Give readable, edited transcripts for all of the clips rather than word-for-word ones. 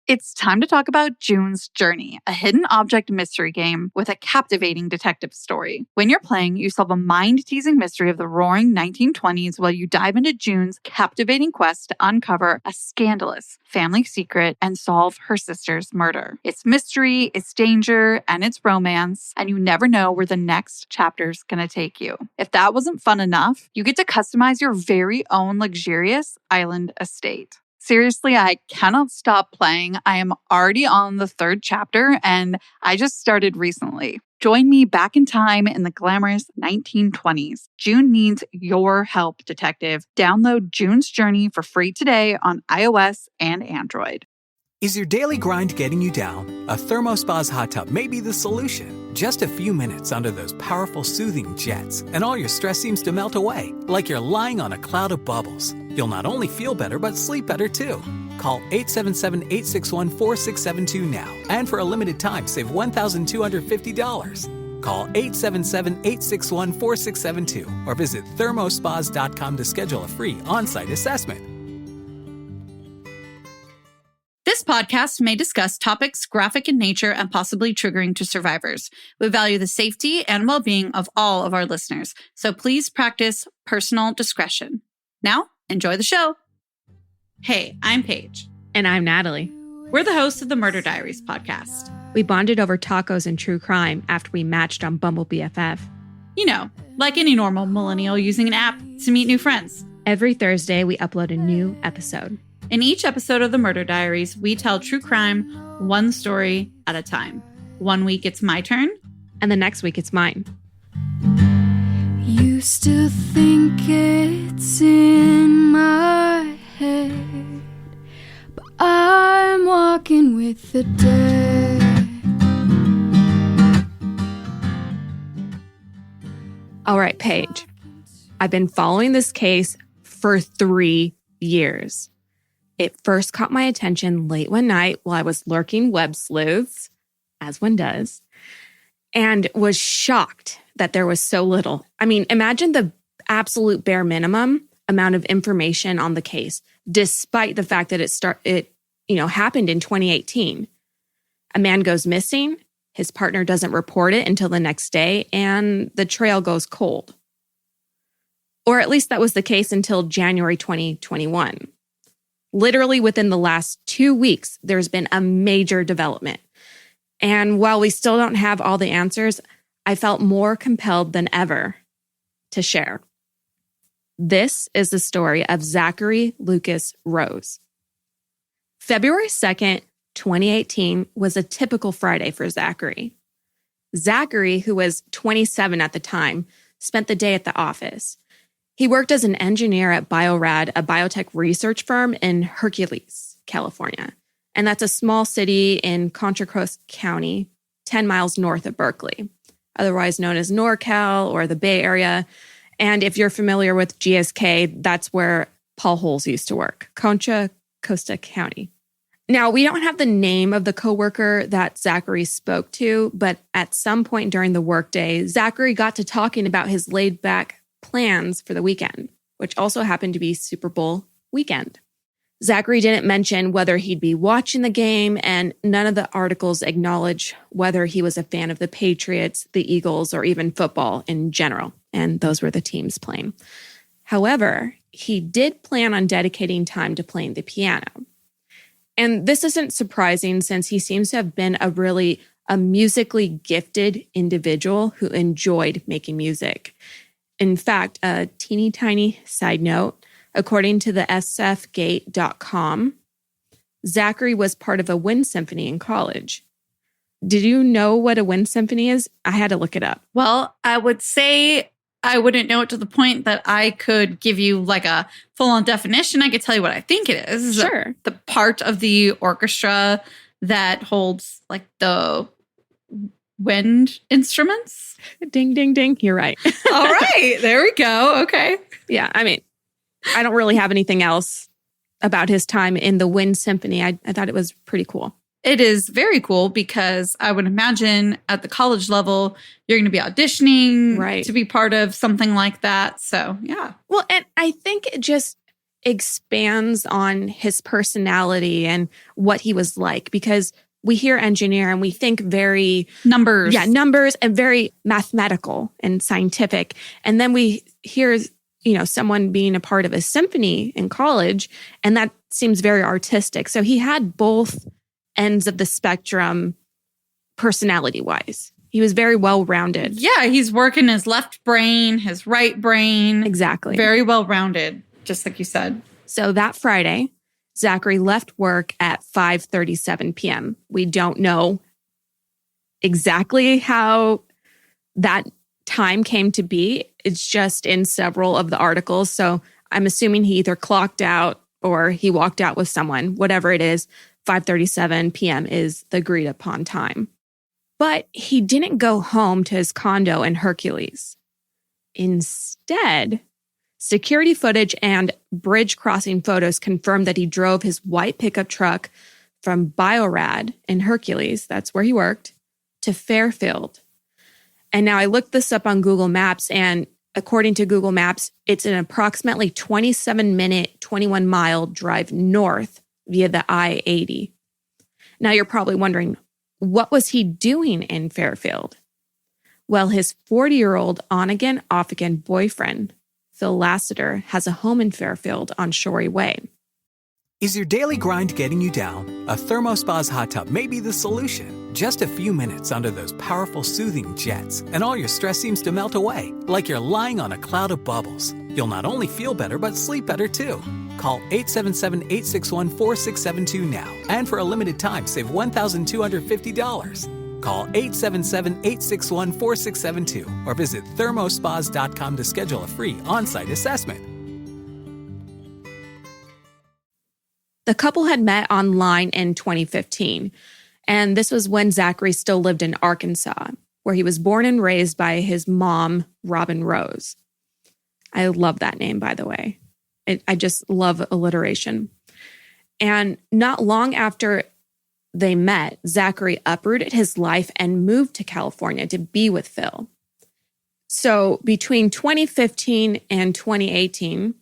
It's time to talk about June's Journey, a hidden object mystery game with a captivating detective story. When you're playing, you solve a mind-teasing mystery of the roaring 1920s while you dive into June's captivating quest to uncover a scandalous family secret and solve her sister's murder. It's mystery, it's danger, and it's romance, and you never know where the next chapter's gonna take you. If that wasn't fun enough, you get to customize your very own luxurious island estate. Seriously, I cannot stop playing. I am already on the 3rd chapter, and I just started recently. Join me back in time in the glamorous 1920s. June needs your help, detective. Download June's Journey for free today on iOS and Android. Is your daily grind getting you down? A ThermoSpa's hot tub may be the solution. Just a few minutes under those powerful soothing jets, and all your stress seems to melt away, like you're lying on a cloud of bubbles. You'll not only feel better, but sleep better too. Call 877-861-4672 now, and for a limited time, save $1,250. Call 877-861-4672 or visit thermospas.com to schedule a free on-site assessment. This podcast may discuss topics graphic in nature and possibly triggering to survivors. We value the safety and well-being of all of our listeners, so please practice personal discretion. Now, enjoy the show. Hey, I'm Paige. And I'm Natalie. We're the hosts of the Murder Diaries podcast. We bonded over tacos and true crime after we matched on Bumble BFF. You know, like any normal millennial using an app to meet new friends. Every Thursday, we upload a new episode. In each episode of the Murder Diaries, we tell true crime one story at a time. One week it's my turn. And the next week it's mine. You still think it's in my head, but I'm walking with the dead. All right, Paige. I've been following this case for 3 years. It first caught my attention late one night while I was lurking web sleuths, as one does, and was shocked that there was so little. I mean, imagine the absolute bare minimum amount of information on the case, despite the fact that it happened in 2018. A man goes missing, his partner doesn't report it until the next day, and the trail goes cold. Or at least that was the case until January 2021. Literally within the last 2 weeks, there's been a major development. And while we still don't have all the answers, I felt more compelled than ever to share. This is the story of Zachery Lucas Rose. February 2nd, 2018 was a typical Friday for Zachery. Zachery, who was 27 at the time, spent the day at the office. He worked as an engineer at Biorad, a biotech research firm in Hercules, California. And that's a small city in Contra Costa County, 10 miles north of Berkeley, otherwise known as NorCal or the Bay Area. And if you're familiar with GSK, that's where Paul Holes used to work, Contra Costa County. Now, we don't have the name of the coworker that Zachery spoke to, but at some point during the workday, Zachery got to talking about his laid-back plans for the weekend, which also happened to be Super Bowl weekend. Zachery didn't mention whether he'd be watching the game, and none of the articles acknowledge whether he was a fan of the Patriots, the Eagles, or even football in general. And those were the teams playing. However, he did plan on dedicating time to playing the piano. And this isn't surprising since he seems to have been a musically gifted individual who enjoyed making music. In fact, a teeny tiny side note, according to the sfgate.com, Zachery was part of a Wynne symphony in college. Did you know what a Wynne symphony is? I had to look it up. Well, I would say I wouldn't know it to the point that I could give you like a full-on definition. I could tell you what I think it is. Sure. The part of the orchestra that holds like the wind instruments. Ding, ding, ding. You're right. All right. There we go. Okay. Yeah. I mean, I don't really have anything else about his time in the Wynne Symphony. I thought it was pretty cool. It is very cool because I would imagine at the college level, you're going to be auditioning to be part of something like that. So, yeah. Well, and I think expands on his personality and what he was like, because we hear engineer and we think very numbers. Yeah, numbers and very mathematical and scientific. And then we hear, someone being a part of a symphony in college, and that seems very artistic. So he had both ends of the spectrum personality-wise. He was very well-rounded. Yeah, he's working his left brain, his right brain. Exactly. Very well-rounded, just like you said. So that Friday, Zachery left work at 5:37 p.m. We don't know exactly how that time came to be. It's just in several of the articles. So I'm assuming he either clocked out or he walked out with someone. Whatever it is, 5:37 p.m. is the agreed upon time. But he didn't go home to his condo in Hercules. Instead, security footage and bridge crossing photos confirmed that he drove his white pickup truck from Biorad in Hercules, that's where he worked, to Fairfield. And now I looked this up on Google Maps, and according to Google Maps, it's an approximately 27-minute, 21-mile drive north via the I-80. Now you're probably wondering, what was he doing in Fairfield? Well, his 40-year-old on-again, off-again boyfriend, Phil Lassiter, has a home in Fairfield on Shorey Way. Is your daily grind getting you down? A ThermoSpa's hot tub may be the solution. Just a few minutes under those powerful soothing jets, and all your stress seems to melt away, like you're lying on a cloud of bubbles. You'll not only feel better, but sleep better too. Call 877-861-4672 now, and for a limited time, save $1,250. Call 877-861-4672 or visit thermospas.com to schedule a free on-site assessment. The couple had met online in 2015, and this was when Zachery still lived in Arkansas, where he was born and raised by his mom, Robin Rose. I love that name, by the way. I just love alliteration. And not long after they met, Zachery uprooted his life and moved to California to be with Phil. So between 2015 and 2018,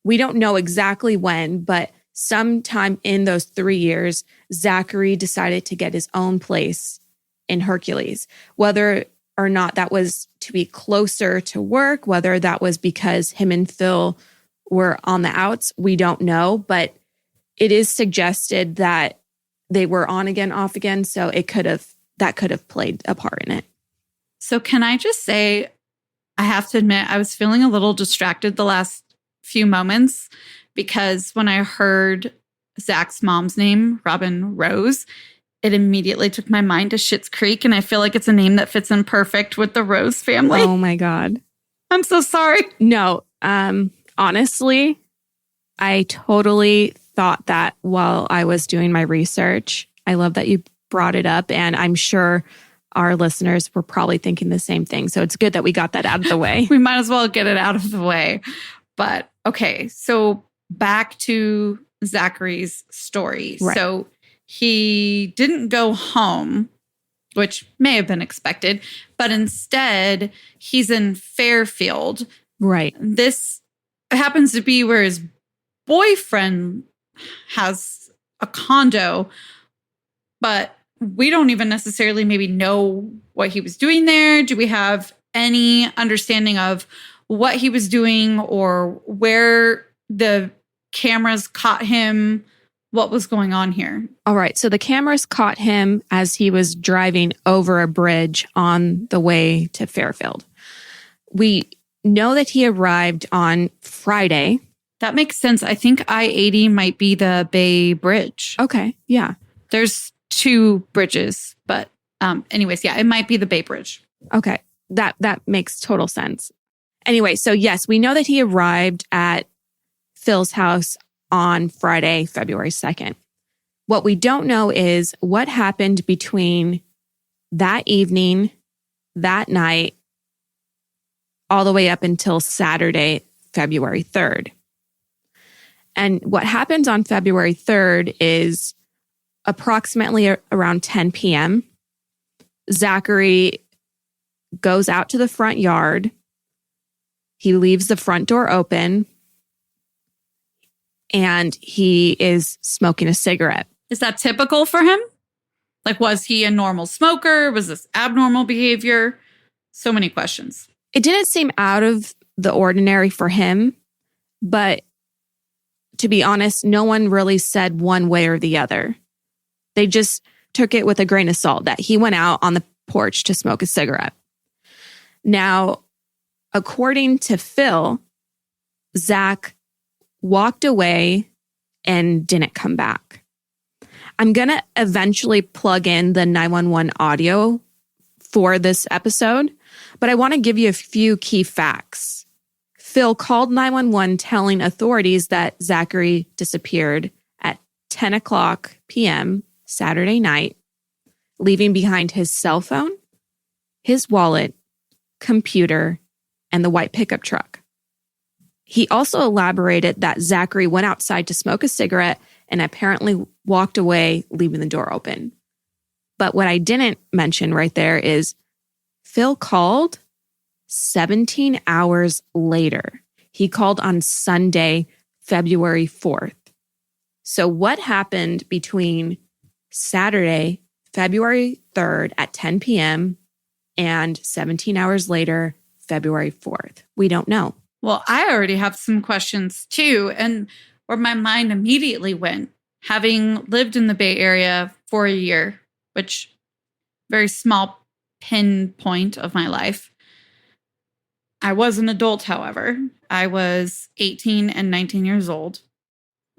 we don't know exactly when, but sometime in those 3 years, Zachery decided to get his own place in Hercules. Whether or not that was to be closer to work, whether that was because him and Phil were on the outs, we don't know. But it is suggested that they were on again, off again. So that could have played a part in it. So can I just say, I have to admit, I was feeling a little distracted the last few moments, because when I heard Zach's mom's name, Robin Rose, it immediately took my mind to Schitt's Creek, and I feel like it's a name that fits in perfect with the Rose family. Oh my God. I'm so sorry. No, honestly, I totally thought that while I was doing my research. I love that you brought it up, and I'm sure our listeners were probably thinking the same thing. So it's good that we got that out of the way. We might as well get it out of the way. But okay, so back to Zachery's story. Right. So he didn't go home, which may have been expected, but instead he's in Fairfield. Right. This happens to be where his boyfriend has a condo, but we don't even necessarily maybe know what he was doing there. Do we have any understanding of what he was doing or where the cameras caught him? What was going on here? All right. So the cameras caught him as he was driving over a bridge on the way to Fairfield. We know that he arrived on Friday. That makes sense. I think I-80 might be the Bay Bridge. Okay. Yeah. There's two bridges, but anyways, yeah, it might be the Bay Bridge. Okay. That makes total sense. Anyway, so yes, we know that he arrived at Phil's house on Friday, February 2nd. What we don't know is what happened between that evening, that night, all the way up until Saturday, February 3rd. And what happens on February 3rd is approximately around 10 p.m., Zachery goes out to the front yard. He leaves the front door open. and he is smoking a cigarette. Is that typical for him? Like, was he a normal smoker? Was this abnormal behavior? So many questions. It didn't seem out of the ordinary for him, but to be honest, no one really said one way or the other. They just took it with a grain of salt that he went out on the porch to smoke a cigarette. Now, according to Phil, Zach walked away and didn't come back. I'm going to eventually plug in the 911 audio for this episode, but I want to give you a few key facts. Phil called 911 telling authorities that Zachery disappeared at 10 o'clock p.m. Saturday night, leaving behind his cell phone, his wallet, computer, and the white pickup truck. He also elaborated that Zachery went outside to smoke a cigarette and apparently walked away, leaving the door open. But what I didn't mention right there is Phil called 17 hours later. He called on Sunday, February 4th. So what happened between Saturday, February 3rd at 10 p.m. and 17 hours later, February 4th? We don't know. Well, I already have some questions too, and where my mind immediately went, having lived in the Bay Area for a year, which very small pinpoint of my life. I was an adult, however. I was 18 and 19 years old.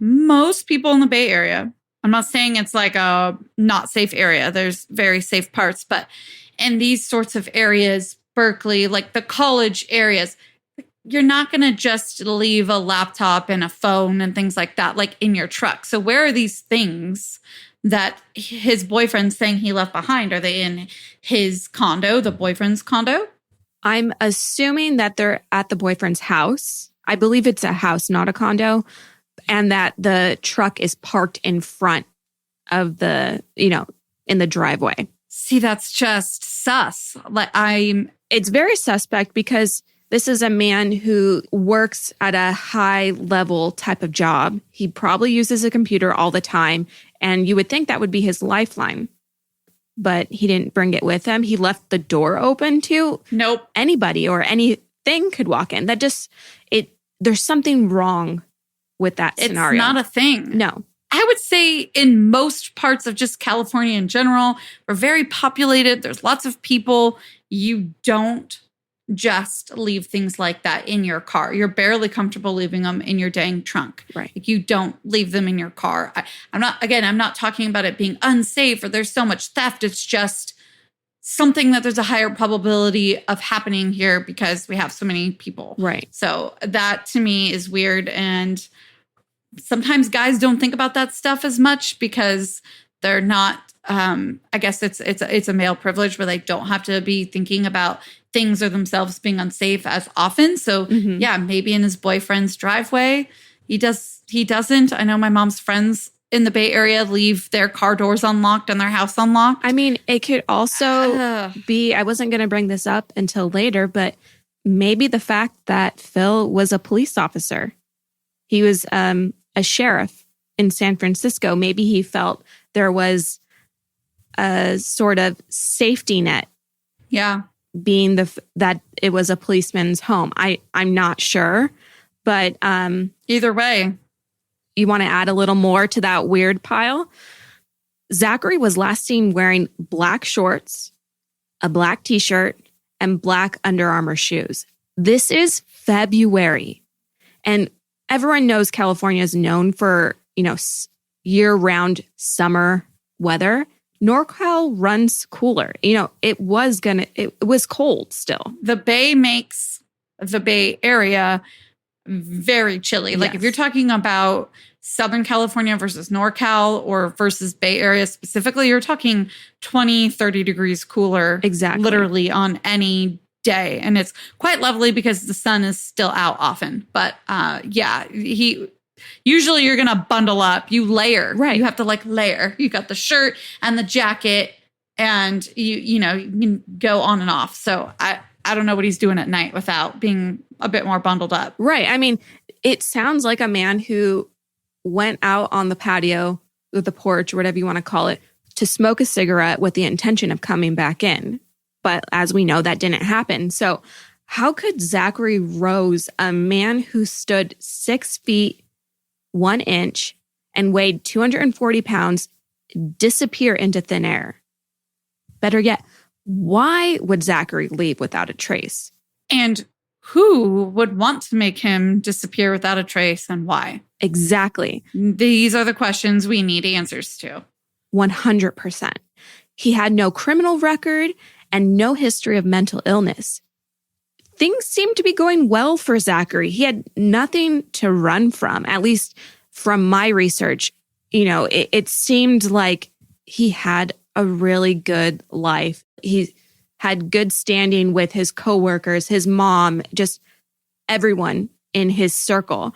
Most people in the Bay Area, I'm not saying it's like a not safe area. There's very safe parts, but in these sorts of areas, Berkeley, like the college areas, you're not going to just leave a laptop and a phone and things like that, like in your truck. So where are these things that his boyfriend's saying he left behind? Are they in his condo, the boyfriend's condo? I'm assuming that they're at the boyfriend's house. I believe it's a house, not a condo, and that the truck is parked in front of the, in the driveway. See, that's just sus. It's very suspect because this is a man who works at a high level type of job. He probably uses a computer all the time, and you would think that would be his lifeline. But he didn't bring it with him. He left the door open to anybody or anything could walk in. There's something wrong with that scenario. It's not a thing. No. I would say in most parts of just California in general, we're very populated. There's lots of people. You don't just leave things like that in your car. You're barely comfortable leaving them in your dang trunk. Right. Like you don't leave them in your car. I'm not talking about it being unsafe or there's so much theft. It's just something that there's a higher probability of happening here because we have so many people. Right. So that to me is weird. And sometimes guys don't think about that stuff as much because they're not, I guess it's a male privilege where they don't have to be thinking about things or themselves being unsafe as often. So yeah, maybe in his boyfriend's driveway, he doesn't. I know my mom's friends in the Bay Area leave their car doors unlocked and their house unlocked. I mean, it could also be, I wasn't going to bring this up until later, but maybe the fact that Phil was a police officer. He was a sheriff in San Francisco. Maybe he felt there was a sort of safety net. Yeah. Being that it was a policeman's home. I'm not sure, but either way, you want to add a little more to that weird pile? Zachery was last seen wearing black shorts, a black t-shirt, and black Under Armour shoes. This is February. And everyone knows California is known for, year-round summer weather. NorCal runs cooler. It was cold still. The Bay makes the Bay Area very chilly. Yes. Like if you're talking about Southern California versus NorCal or versus Bay Area specifically, you're talking 20, 30 degrees cooler. Exactly. Literally on any day. And it's quite lovely because the sun is still out often. But usually you're going to bundle up. You layer. Right. You have to layer. You got the shirt and the jacket and you can go on and off. So I don't know what he's doing at night without being a bit more bundled up. Right. I mean, it sounds like a man who went out on the patio or the porch or whatever you want to call it to smoke a cigarette with the intention of coming back in. But as we know, that didn't happen. So how could Zachery Rose, a man who stood 6 feet 1 inch and weighed 240 pounds, disappear into thin air? Better yet, why would Zachery leave without a trace? And who would want to make him disappear without a trace, and why? Exactly. These are the questions we need answers to. 100%. He had no criminal record and no history of mental illness. Things seemed to be going well for Zachery. He had nothing to run from, at least from my research. It seemed like he had a really good life. He had good standing with his coworkers, his mom, just everyone in his circle.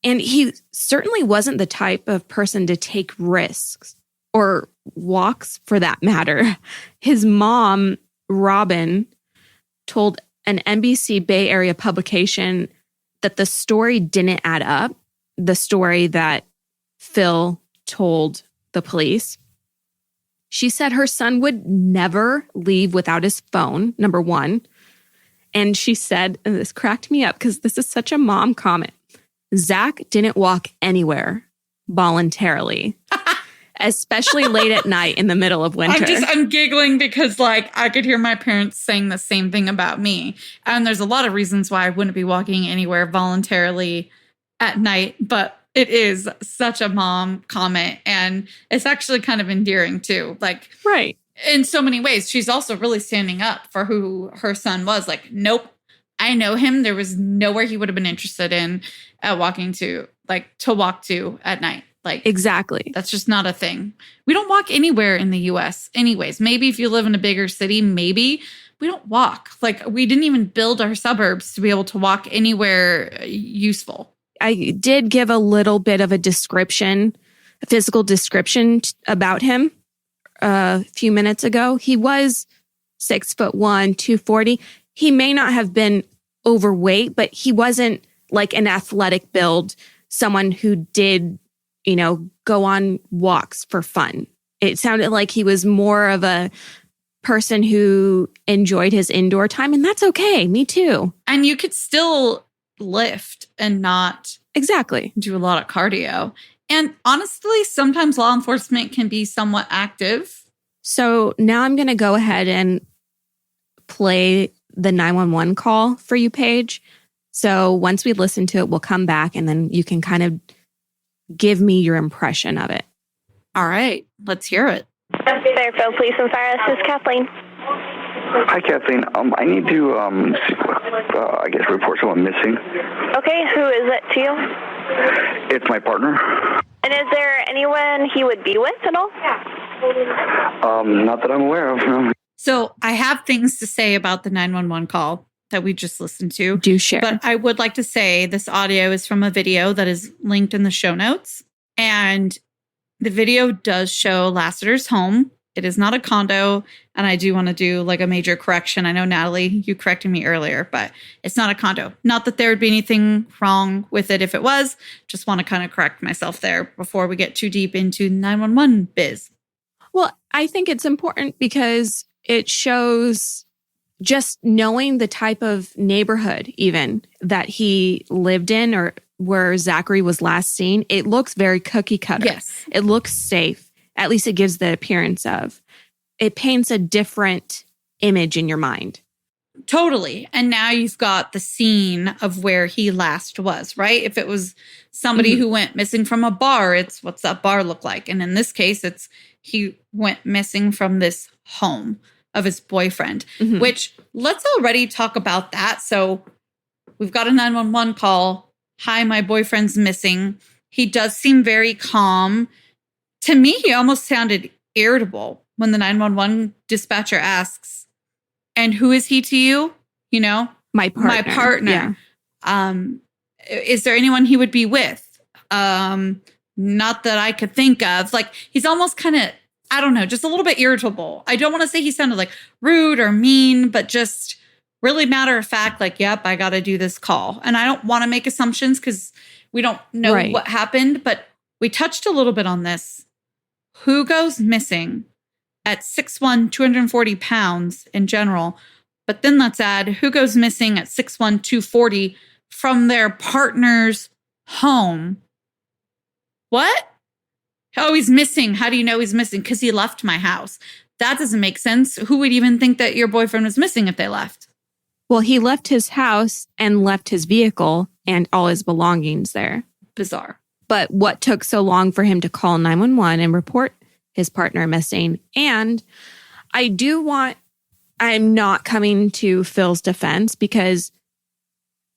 And he certainly wasn't the type of person to take risks or walks for that matter. His mom, Robin, told an NBC Bay Area publication that the story didn't add up, the story that Phil told the police. She said her son would never leave without his phone, number one. And she said, and this cracked me up because this is such a mom comment, Zach didn't walk anywhere voluntarily, especially late at night in the middle of winter. I'm giggling because I could hear my parents saying the same thing about me. And there's a lot of reasons why I wouldn't be walking anywhere voluntarily at night, but it is such a mom comment, and it's actually kind of endearing too. Right. In so many ways, she's also really standing up for who her son was. Nope, I know him. There was nowhere he would have been interested in walking to walk to at night. Exactly. That's just not a thing. We don't walk anywhere in the US anyways. Maybe if you live in a bigger city, maybe. We don't walk. We didn't even build our suburbs to be able to walk anywhere useful. I did give a little bit of a physical description about him a few minutes ago. He was 6'1", 240. He may not have been overweight, but he wasn't like an athletic build, someone who did, go on walks for fun. It sounded like he was more of a person who enjoyed his indoor time, and that's okay. Me too. And you could still lift and not exactly do a lot of cardio. And honestly, sometimes law enforcement can be somewhat active. So now I'm going to go ahead and play the 911 call for you, Paige. So once we listen to it, we'll come back and then you can kind of give me your impression of it. All right, let's hear it. Fairfield Police and Fire, this is Kathleen. Hi, Kathleen. I need to, report someone missing. Okay, who is it to you? It's my partner. And is there anyone he would be with at all? Not that I'm aware of. No. So I have things to say about the 911 call that we just listened to. Do share. But I would like to say this audio is from a video that is linked in the show notes. And the video does show Lassiter's home. It is not a condo. And I do want to do a major correction. I know, Natalie, you corrected me earlier, but it's not a condo. Not that there would be anything wrong with it if it was. Just want to kind of correct myself there before we get too deep into 911 biz. Well, I think it's important because it shows just knowing the type of neighborhood even that he lived in or where Zachery was last seen. It looks very cookie cutter. Yes. It looks safe. At least it gives the appearance of. It paints a different image in your mind. Totally. And now you've got the scene of where he last was, right? If it was somebody who went missing from a bar, it's what's that bar look like? And in this case, it's he went missing from this home of his boyfriend, which let's already talk about that. So we've got a 911 call. Hi, my boyfriend's missing. He does seem very calm. To me, he almost sounded irritable when the 911 dispatcher asks, and who is he to you? My partner. My partner. Yeah. Is there anyone he would be with? Not that I could think of. He's almost kind of, I don't know, just a little bit irritable. I don't want to say he sounded rude or mean, but just really matter of fact, yep, I got to do this call. And I don't want to make assumptions because we don't know what happened, but We touched a little bit on this. Who goes missing at 6'1", 240 pounds in general? But then let's add who goes missing at 6'1", 240 from their partner's home. What? Oh, he's missing. How do you know he's missing? Because he left my house. That doesn't make sense. Who would even think that your boyfriend was missing if they left? Well, he left his house and left his vehicle and all his belongings there. Bizarre. But what took so long for him to call 911 and report his partner missing? And I'm not coming to Phil's defense because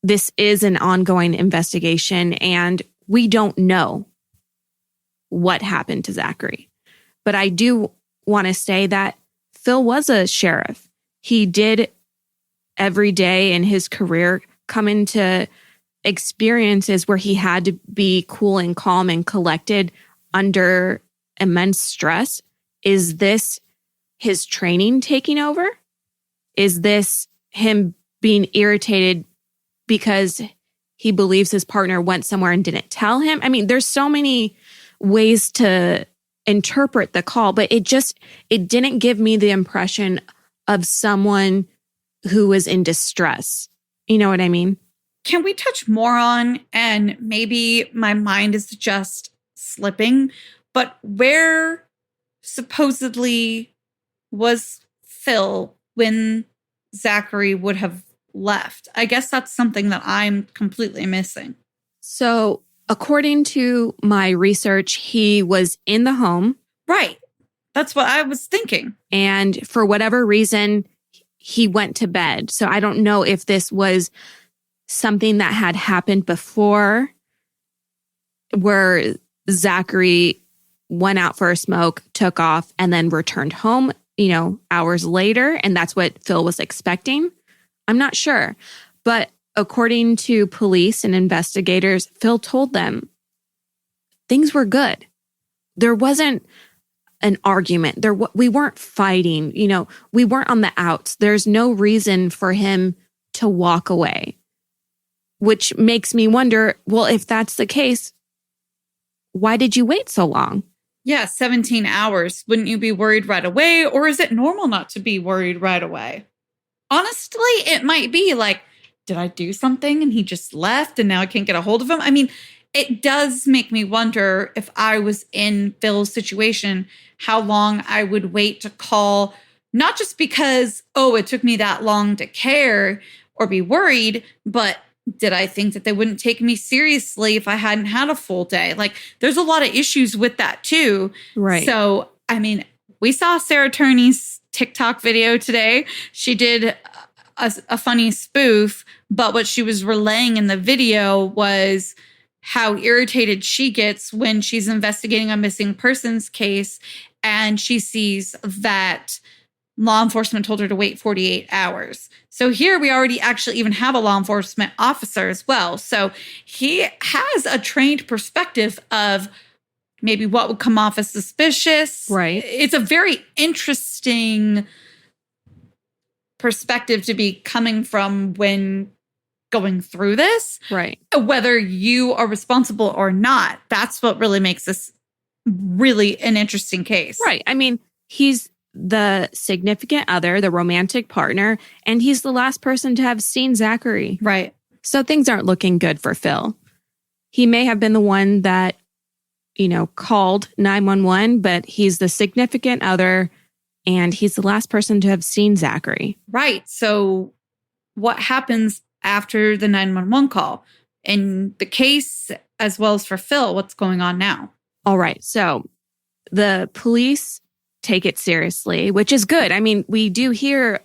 this is an ongoing investigation and we don't know what happened to Zachery. But I do want to say that Phil was a sheriff. He did every day in his career come into experiences where he had to be cool and calm and collected under immense stress. Is this his training taking over? Is this him being irritated because he believes his partner went somewhere and didn't tell him? I mean, there's so many ways to interpret the call, but it didn't give me the impression of someone who was in distress. You know what I mean? Can we touch more on, and maybe my mind is just slipping, but where supposedly was Phil when Zachery would have left? I guess that's something that I'm completely missing. So according to my research, he was in the home. Right. That's what I was thinking. And for whatever reason, he went to bed. So I don't know if this was something that had happened before where Zachery went out for a smoke, took off, and then returned home, hours later. And that's what Phil was expecting. I'm not sure. But according to police and investigators, Phil told them things were good. There wasn't an argument. We weren't fighting. We weren't on the outs. There's no reason for him to walk away, which makes me wonder, well, if that's the case, why did you wait so long? Yeah, 17 hours. Wouldn't you be worried right away? Or is it normal not to be worried right away? Honestly, it might be like, did I do something and he just left and now I can't get a hold of him? I mean, it does make me wonder if I was in Phil's situation, how long I would wait to call, not just because, it took me that long to care or be worried, but did I think that they wouldn't take me seriously if I hadn't had a full day? Like, there's a lot of issues with that too. Right. So, I mean, we saw Sarah Turney's TikTok video today. She did a funny spoof, but what she was relaying in the video was how irritated she gets when she's investigating a missing persons case and she sees that law enforcement told her to wait 48 hours. So here we already actually even have a law enforcement officer as well. So he has a trained perspective of maybe what would come off as suspicious. Right. It's a very interesting perspective to be coming from when going through this. Right. Whether you are responsible or not, that's what really makes this really an interesting case. Right. I mean, he's the significant other, the romantic partner, and he's the last person to have seen Zachery. Right. So things aren't looking good for Phil. He may have been the one that, called 911, but he's the significant other and he's the last person to have seen Zachery. Right. So what happens after the 911 call? In the case, as well as for Phil, what's going on now? All right. So the police take it seriously, which is good. I mean, we do hear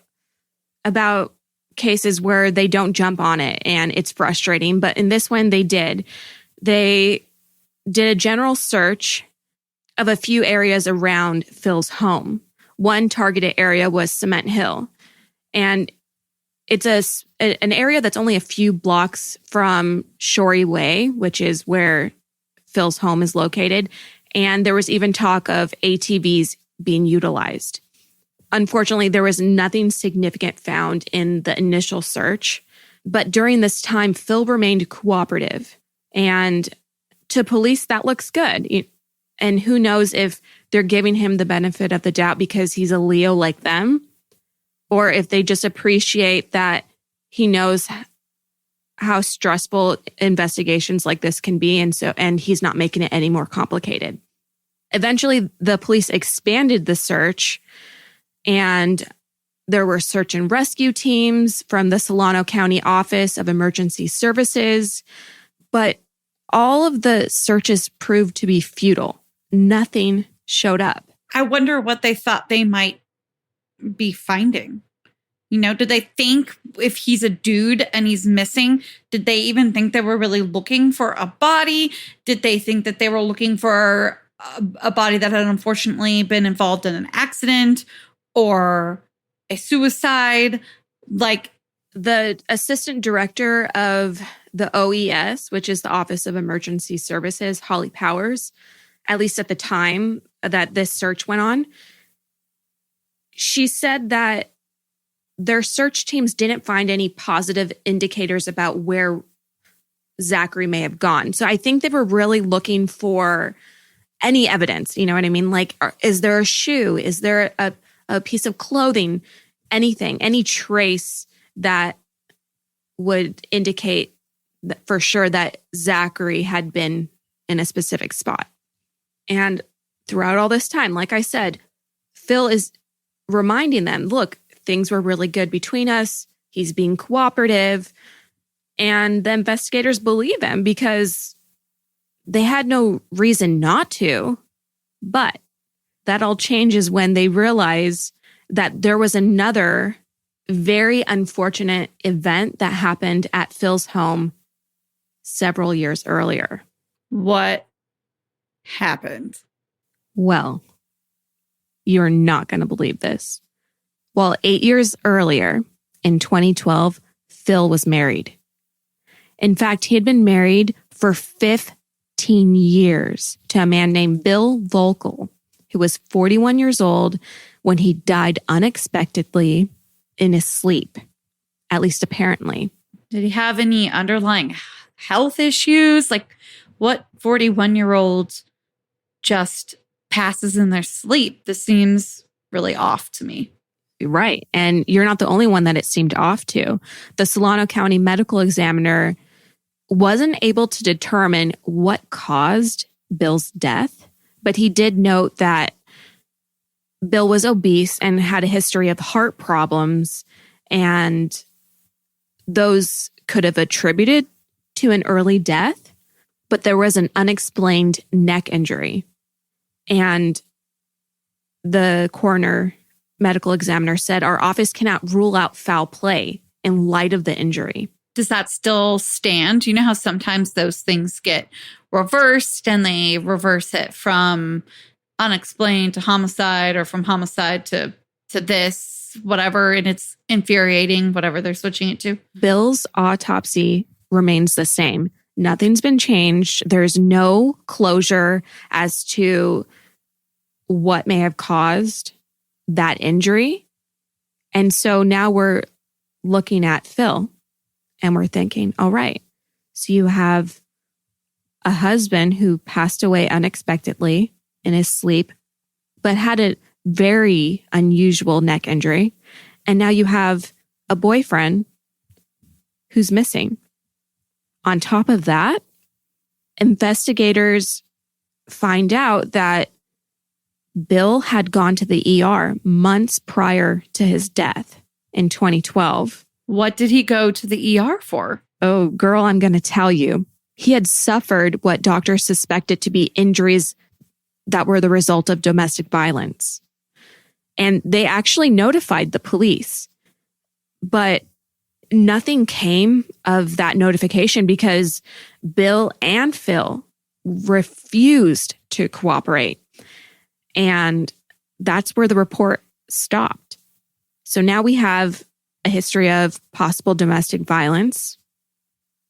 about cases where they don't jump on it and it's frustrating, but in this one they did. They did a general search of a few areas around Phil's home. One targeted area was Cement Hill, and it's an area that's only a few blocks from Shorey Way, which is where Phil's home is located. And there was even talk of ATVs being utilized. Unfortunately, there was nothing significant found in the initial search. But during this time, Phil remained cooperative and to police, that looks good. And who knows if they're giving him the benefit of the doubt because he's a Leo like them, or if they just appreciate that he knows how stressful investigations like this can be. And he's not making it any more complicated. Eventually, the police expanded the search, and there were search and rescue teams from the Solano County Office of Emergency Services, but all of the searches proved to be futile. Nothing showed up. I wonder what they thought they might be finding. Did they think if he's a dude and he's missing, did they even think they were really looking for a body? Did they think that they were looking for a body that had unfortunately been involved in an accident or a suicide? Like, the assistant director of the OES, which is the Office of Emergency Services, Holly Powers, at least at the time that this search went on, she said that their search teams didn't find any positive indicators about where Zachery may have gone. So I think they were really looking for any evidence. You know what I mean? Like, is there a shoe? Is there a piece of clothing? Anything, any trace that would indicate that for sure that Zachery had been in a specific spot. And throughout all this time, like I said, Phil is reminding them, look, things were really good between us. He's being cooperative. And the investigators believe him because they had no reason not to. But that all changes when they realize that there was another very unfortunate event that happened at Phil's home several years earlier. What happened? Well, you're not going to believe this. Well, 8 years earlier, in 2012, Phil was married. In fact, he had been married for 15 years to a man named Bill Volkel, who was 41 years old when he died unexpectedly in his sleep, at least apparently. Did he have any underlying health issues? Like, what 41-year-old just passes in their sleep? This seems really off to me. Right. And you're not the only one that it seemed off to. The Solano County medical examiner wasn't able to determine what caused Bill's death, but he did note that Bill was obese and had a history of heart problems, and those could have attributed to an early death, but there was an unexplained neck injury. And the coroner medical examiner said, our office cannot rule out foul play in light of the injury. Does that still stand? You know how sometimes those things get reversed and they reverse it from unexplained to homicide or from homicide to this, whatever, and it's infuriating, whatever they're switching it to. Bill's autopsy remains the same. Nothing's been changed. There's no closure as to what may have caused that injury. And so now we're looking at Phil and we're thinking, all right, so you have a husband who passed away unexpectedly in his sleep, but had a very unusual neck injury. And now you have a boyfriend who's missing. On top of that, investigators find out that Bill had gone to the ER months prior to his death in 2012. What did he go to the ER for? Oh, girl, I'm going to tell you. He had suffered what doctors suspected to be injuries that were the result of domestic violence. And they actually notified the police. But nothing came of that notification because Bill and Phil refused to cooperate. And that's where the report stopped. So now we have a history of possible domestic violence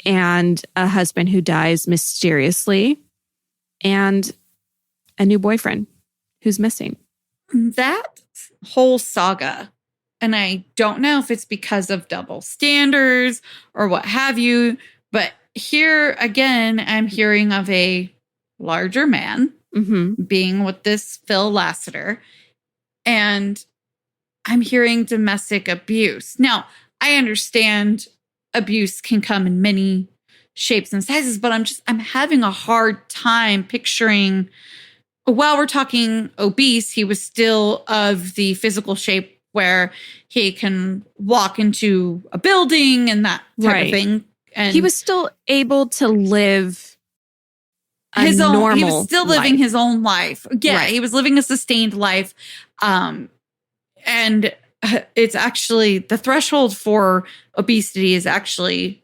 and a husband who dies mysteriously and a new boyfriend who's missing. That whole saga, and I don't know if it's because of double standards or what have you, but here again, I'm hearing of a larger man being with this Phil Lassiter, and I'm hearing domestic abuse. Now, I understand abuse can come in many shapes and sizes, but I'm having a hard time picturing, while we're talking obese, he was still of the physical shape where he can walk into a building and that type of thing. And he was still able to live his own normal he was still living life. his own life. Yeah, he was living a sustained life. And it's actually, the threshold for obesity is actually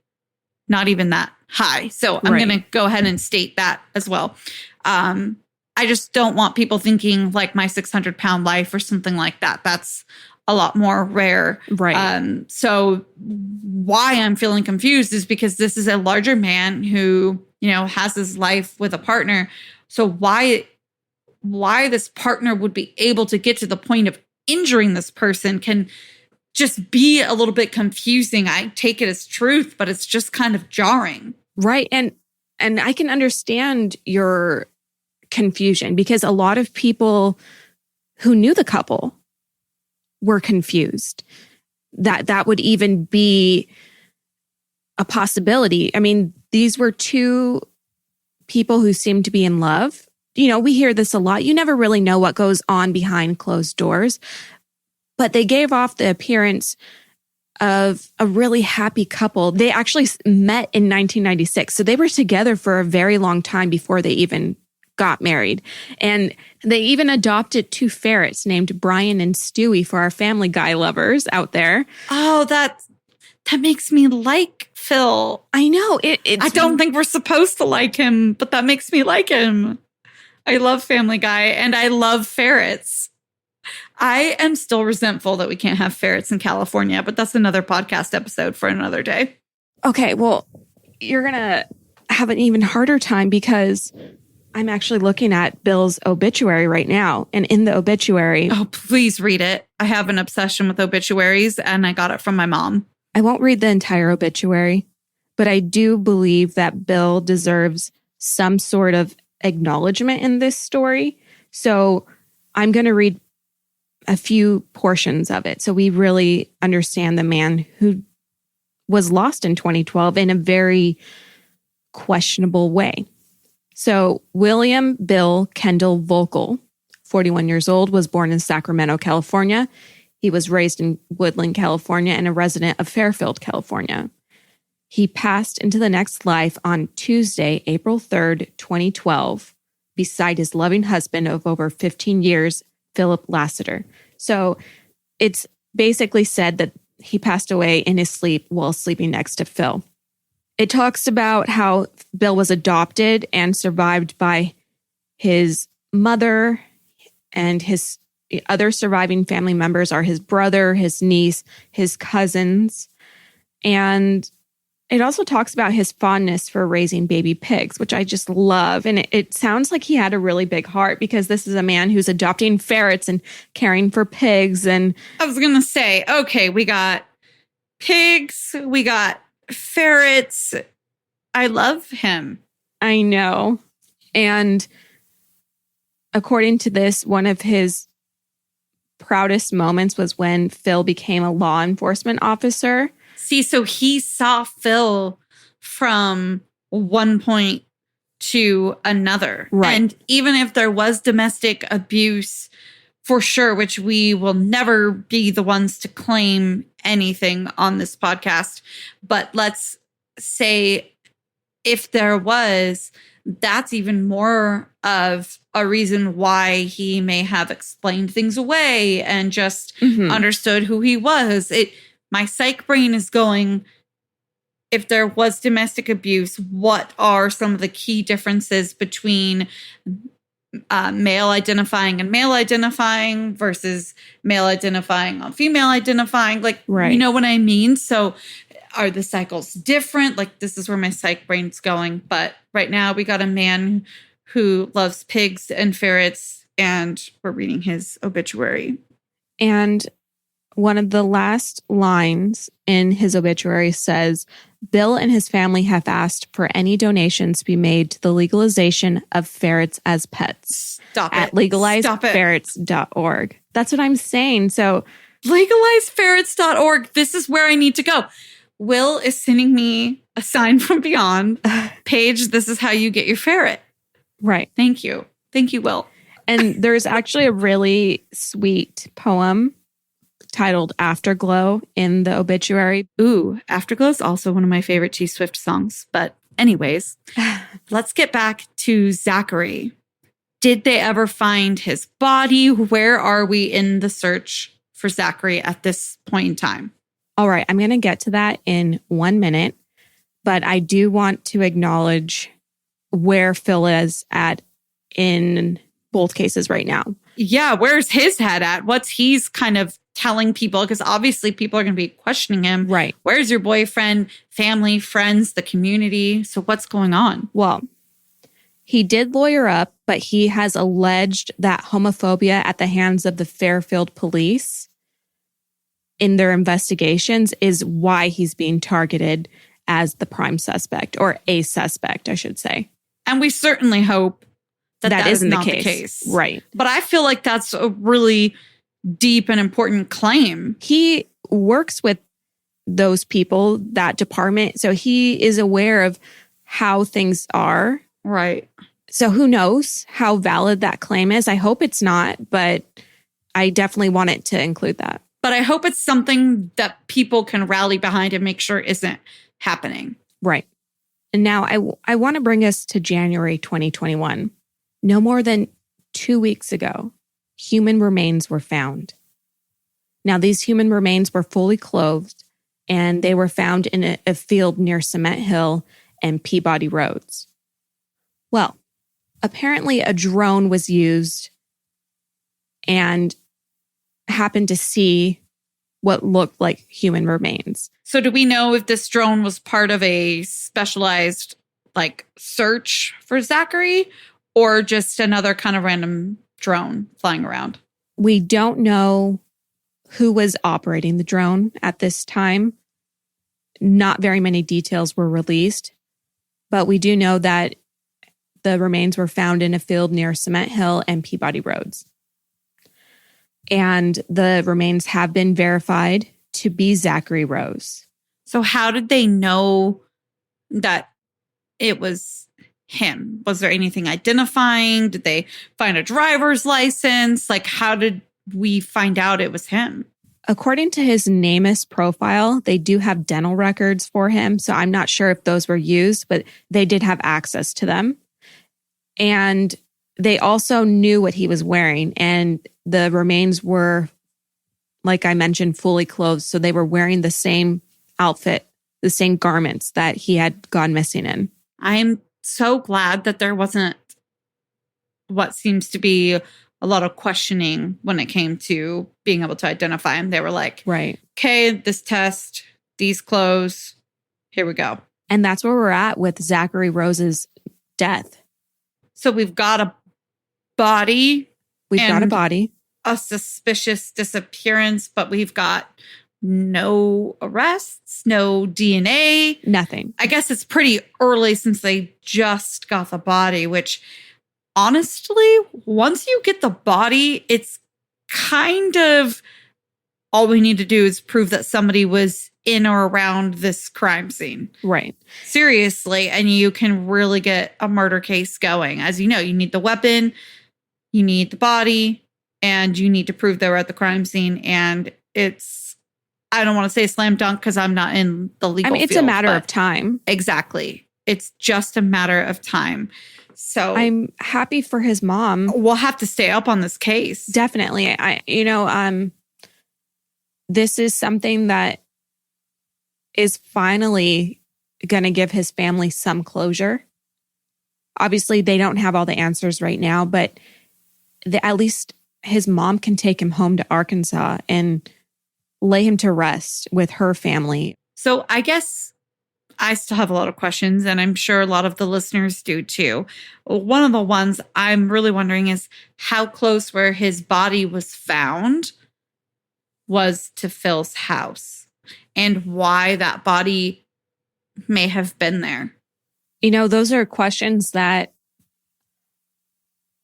not even that high. So I'm going to go ahead and state that as well. I just don't want people thinking like my 600-pound life or something like that. That's a lot more rare. Right. So why I'm feeling confused is because this is a larger man who, has his life with a partner. So why this partner would be able to get to the point of injuring this person can just be a little bit confusing. I take it as truth, but it's just kind of jarring. Right. And I can understand your confusion because a lot of people who knew the couple were confused that would even be a possibility. I mean, these were two people who seemed to be in love. We hear this a lot. You never really know what goes on behind closed doors, but they gave off the appearance of a really happy couple. They actually met in 1996. So they were together for a very long time before they even got married. And they even adopted 2 ferrets named Brian and Stewie for our Family Guy lovers out there. Oh, that makes me like Phil. I know. I don't think we're supposed to like him, but that makes me like him. I love Family Guy and I love ferrets. I am still resentful that we can't have ferrets in California, but that's another podcast episode for another day. Okay, well, you're going to have an even harder time because I'm actually looking at Bill's obituary right now. And in the obituary... Oh, please read it. I have an obsession with obituaries and I got it from my mom. I won't read the entire obituary, but I do believe that Bill deserves some sort of acknowledgement in this story. So I'm going to read a few portions of it so we really understand the man who was lost in 2012 in a very questionable way. So William Bill Kendall Volkel, 41 years old, was born in Sacramento, California. He was raised in Woodland, California, and a resident of Fairfield, California. He passed into the next life on Tuesday, April 3rd, 2012, beside his loving husband of over 15 years, Philip Lassiter. So it's basically said that he passed away in his sleep while sleeping next to Phil. It talks about how Bill was adopted and survived by his mother, and his other surviving family members are his brother, his niece, his cousins. And it also talks about his fondness for raising baby pigs, which I just love. And it sounds like he had a really big heart because this is a man who's adopting ferrets and caring for pigs. And I was going to say, okay, we got pigs, we got ferrets. I love him. I know. And according to this, one of his proudest moments was when Phil became a law enforcement officer. See, so he saw Phil from one point to another. Right. And even if there was domestic abuse, for sure, which we will never be the ones to claim anything on this podcast. But let's say if there was, that's even more of a reason why he may have explained things away and just understood who he was. My psych brain is going, if there was domestic abuse, what are some of the key differences between male identifying and male identifying versus male identifying on female identifying? Like, right. You know what I mean? So are the cycles different? Like, this is where my psych brain's going. But right now we got a man who loves pigs and ferrets, and we're reading his obituary. And One of the last lines in his obituary says, Bill and his family have asked for any donations to be made to the legalization of ferrets as pets. At legalizeferrets.org. That's what I'm saying. So legalizeferrets.org. This is where I need to go. Will is sending me a sign from beyond. Paige, this is how you get your ferret. Right. Thank you. Thank you, Will. And there's actually a really sweet poem titled Afterglow in the obituary. Ooh, Afterglow is also one of my favorite T Swift songs. But anyways, let's get back to Zachery. Did they ever find his body? Where are we in the search for Zachery at this point in time? All right, I'm going to get to that in 1 minute, but I do want to acknowledge where Phil is at in both cases right now. Yeah, where's his head at? What's he's kind of telling people? Because obviously people are going to be questioning him. Right. Where's your boyfriend, family, friends, the community? So what's going on? Well, he did lawyer up, but he has alleged that homophobia at the hands of the Fairfield police in their investigations is why he's being targeted as the prime suspect, or a suspect, I should say. And we certainly hope that isn't not the the case. case. Right. But I feel like that's a really deep and important claim. He works with those people, that department, so he is aware of how things are. Right. So who knows how valid that claim is? I hope it's not, but I definitely want it to include that. But I hope it's something that people can rally behind and make sure isn't happening. Right. And now I want to bring us to January 2021. No more than 2 weeks ago, human remains were found. Now, these human remains were fully clothed, and they were found in a field near Cement Hill and Peabody Roads. Well, apparently a drone was used and happened to see what looked like human remains. So do we know if this drone was part of a specialized search for Zachery, or just another kind of random drone flying around? We don't know who was operating the drone at this time. Not very many details were released, but we do know that the remains were found in a field near Cement Hill and Peabody Roads. And the remains have been verified to be Zachery Rose. So how did they know that it was him? Was there anything identifying? Did they find a driver's license? How did we find out it was him? According to his NamUs profile, they do have dental records for him. So I'm not sure if those were used, but they did have access to them. And they also knew what he was wearing. And the remains were, like I mentioned, fully clothed. So they were wearing the same outfit, the same garments that he had gone missing in. I am so glad that there wasn't what seems to be a lot of questioning when it came to being able to identify him. They were like, right, okay, this test, these clothes, here we go. And that's where we're at with Zachery Rose's death. So we've got a body. A suspicious disappearance, but we've got no arrests, no DNA. Nothing. I guess it's pretty early since they just got the body, which honestly, once you get the body, it's kind of all we need to do is prove that somebody was in or around this crime scene. Right. Seriously. And you can really get a murder case going. As you know, you need the weapon, you need the body, and you need to prove they were at the crime scene. And it's, I don't want to say slam dunk because I'm not in the legal field. It's a matter of time. Exactly. It's just a matter of time. So I'm happy for his mom. We'll have to stay up on this case. Definitely. This is something that is finally going to give his family some closure. Obviously, they don't have all the answers right now, but at least his mom can take him home to Arkansas and lay him to rest with her family. So I guess I still have a lot of questions, and I'm sure a lot of the listeners do too. One of the ones I'm really wondering is how close where his body was found was to Phil's house and why that body may have been there. You know, those are questions that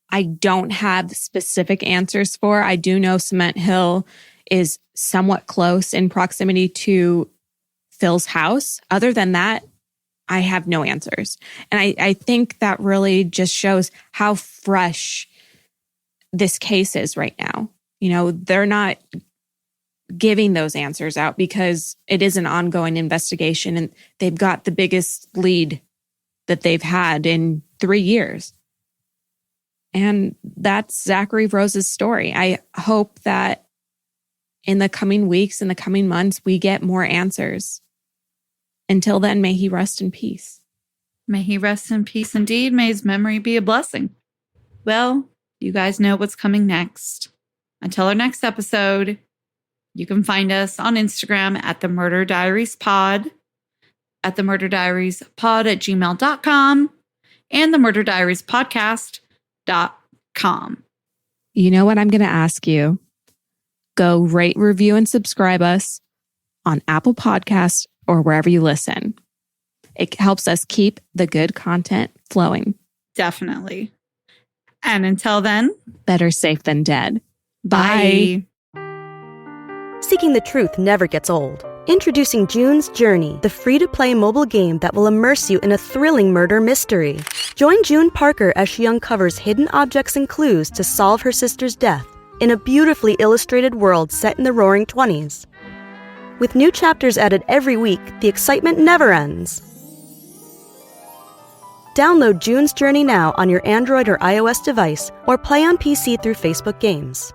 I don't have specific answers for. I do know Cement Hill is somewhat close in proximity to Phil's house. Other than that, I have no answers. And I think that really just shows how fresh this case is right now. You know, they're not giving those answers out because it is an ongoing investigation and they've got the biggest lead that they've had in 3 years. And that's Zachery Rose's story. I hope that in the coming weeks, in the coming months, we get more answers. Until then, may he rest in peace. May he rest in peace indeed. May his memory be a blessing. Well, you guys know what's coming next. Until our next episode, you can find us on Instagram at the Murder Diaries Pod, at the Murder Diaries Pod at gmail.com, and the Murder Diaries Podcast.com. You know what I'm going to ask you? Go rate, review, and subscribe us on Apple Podcasts or wherever you listen. It helps us keep the good content flowing. Definitely. And until then, better safe than dead. Bye. Seeking the truth never gets old. Introducing June's Journey, the free-to-play mobile game that will immerse you in a thrilling murder mystery. Join June Parker as she uncovers hidden objects and clues to solve her sister's death in a beautifully illustrated world set in the Roaring '20s. With new chapters added every week, the excitement never ends. Download June's Journey now on your Android or iOS device or play on PC through Facebook Games.